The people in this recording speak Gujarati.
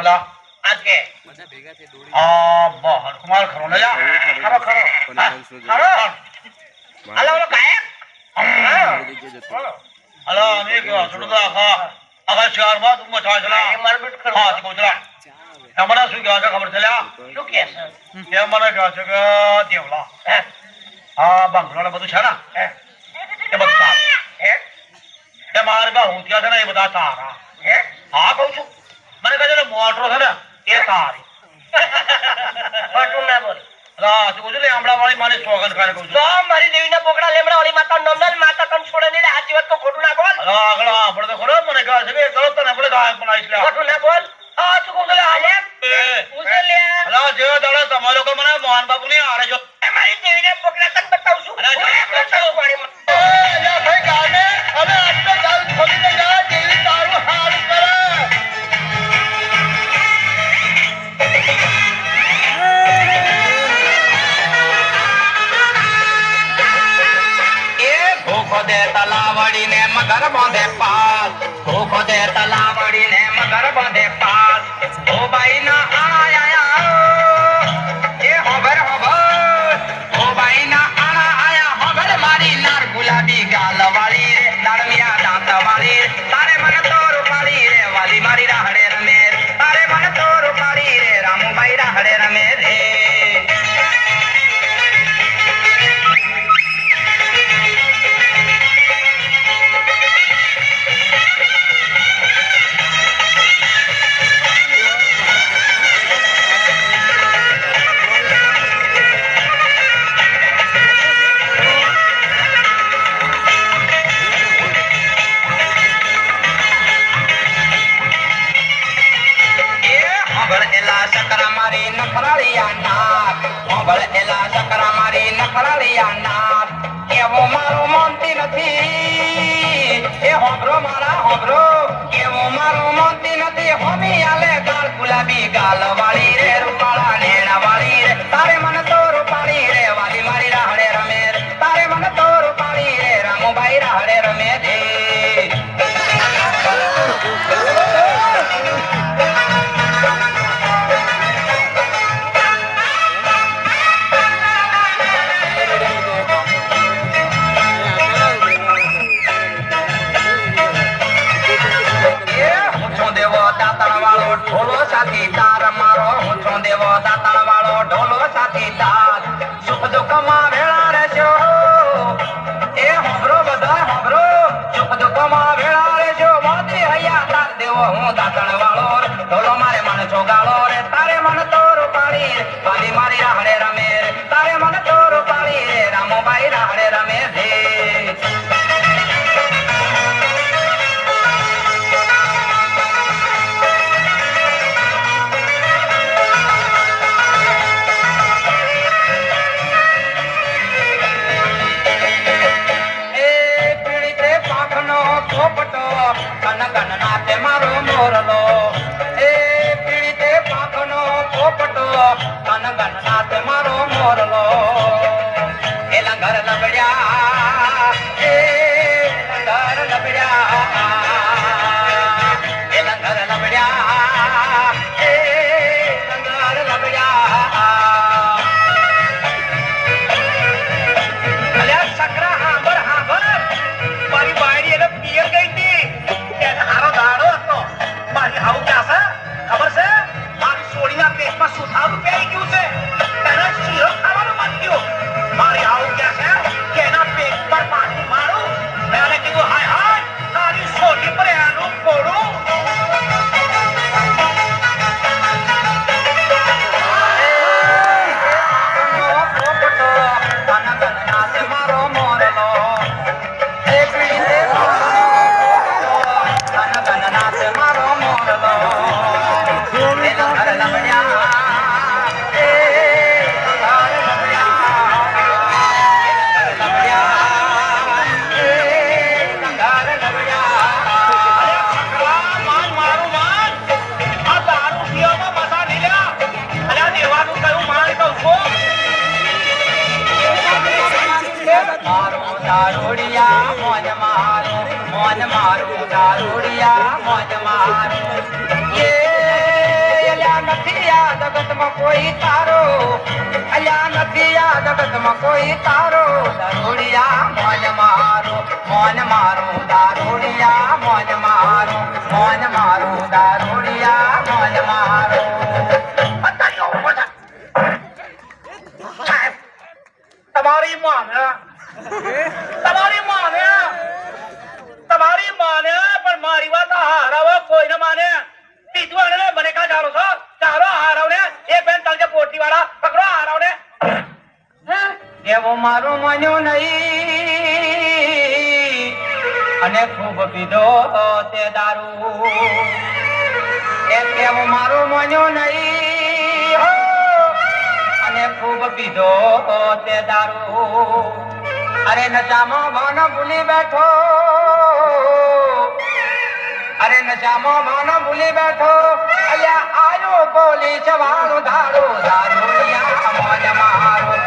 બોલા આજ કે બધા ભેગા થઈ દોડી બહન કુમાર ખરો ને જા ખરો હાલો ઓલો ગાયક હાલો અમે કેવા છોડો તો આખા શહેરમાં તું મચાવ ચલા એ માર બેટ ખરો હા તું ચલા તમારા શું કહેવા છે ખબર છે લ્યા શું કે છે એ મને કહે છે કે દેવલા હા બંગલો ને બધું છે ને એ બધું સારું એ મારે બા હું ત્યાં છે ને એ બધા સારા હા કહું છું મને કહે છે ને મોટરો છે ને એ સારી ખોટું ના બોલ હા તું કહું છું ને હમણાં વાળી મારી સોગન ખાને કહું છું તો મારી દેવીના બોકડા લેમડા વાળી માતા નંદન માતા કન છોડે ને આ જીવત તો ખોટું ના બોલ આગળ આપણે તો ખરો મને કહે છે કે ગલત તને આપણે ગાયક બનાવીશ લે ખોટું ના બોલ હા તું કહું છું હાલે પૂછે લે અલા જે દાડા તમારે લોકો મને મોહન બાપુ ની આડે જો મારી દેવીના બોકડા તને બતાવું છું અરે બતાવું પાણી ભાઈ ગાને હવે આપણે ચાલ ખોલીને જા દેવી તારું હાલ કરે ભૂખો દે તલાવડી ને મગર બાંધે પાલ ભૂખો દે તલાવડી ને મગર બાંધે પાલ ઓ બાઈ ના આયા એ હોબર હોબર ઓ બાઈ ના આયા હોબર મારી નાર ગુલાબી ગાલ વાળી રે દાડમિયા દાંત વાળી તારે મને તો રૂપાળી રે વાલી મારી રાહડે રમે તારે મને તો રૂપાળી રે રામુબાઈ રાહડે રમે રે सकरा मारी नखरालिया नाथ मोबल एला सकरा मारी नखरालिया नाथ केवो मारो मानती નથી એ હોબરો મારા હોબરો કેવો મારો માનતી નથી હોમી આલે ગાલ ગુલાબી ગાલ વાળી રે રૂપાળા નેણા વાળી રે તારે મન તો રૂપાળી રે વાલી મારી રાહડે રમે તારે મન તો રૂપાળી રે રામુબાઈ રાહડે રમે દે ઢોલો સાથી તાર મારો હું છો દેવો દાતાળ વાળો ઢોલો સાથી તાર સુખ દુઃખમાં ભેળા રહેજો એ હોબરો બધા હોબરો સુખ દુઃખમાં ભેળા રહેજો મોદી હૈયા તાર દેવો હું દાતાળ વાળો ઢોલો મારે મન જોગાળો રે તારે મન તો રૂપાળી વાલી મારી રાહડે રમે તારે મન તો રૂપાળી રે રામુબાઈ રાહડે રમે રે કન કન નાચે મારો મોરલો એ પીળીતે પાંખનો પોપટો કન કન નાચે મારો મોરલો એ લંગર લબડ્યા એ લંગર લબડ્યા એ લંગર લબડ્યા એ લંગર લબડ્યા અલ્યા સકરા હાંભર હાંભર મારી બાયડી એને પિયર ગઈ હતી હારો દાડો હતો મારી આવું ક્યાં છે ખબર છે મારી સોડીના પેટમાં સુથારું પહેરી ગયું છે એના શીરો ખાવાનું મન ગયું મારી આવું ક્યાં છે કે એના પેટ પર પાણી મારું મેં કીધું હાય હાય તારી સોડી પર એનું ફોડું મારો મોરલો મારો મોરલો ઘર લમડ્યા એ ઘર લમડ્યા એ ઘર લમડ્યા અરે છકરા માન મારું માન આ દારૂ પીવામાં મજા નહીં લ્યા અલ્યા દેવાનું કયું માન કહું છું મારું દારૂડિયા મોજ મારું દારૂડિયા મોજ મારું એ નથી આ જગતમાં કોઈ તારો અલ્યા નથી આ જગતમાં કોઈ તારો દારૂડિયા મોજ મારો દારૂડિયા મોજ મારો દારૂડિયા મોજ મારો સાહેબ તમારી માને પણ મારી વાત હારાવો કોઈને માને બીજું આને મને કા ચાલો છો ચાલો હારાવને એ બેન તલકે પોટલી વાળા પકડો હારાવને એવો મારું માન્યું નહીં અને ખૂબ પીધો તે દારૂ એવો મારું માન્યું નહીં હો અને ખૂબ પીધો તે દારૂ અરે નશામાં ભાન ભૂલી બેઠો અલ્યા આયો પોલીસ વાળો દારૂડિયા મોજ મારો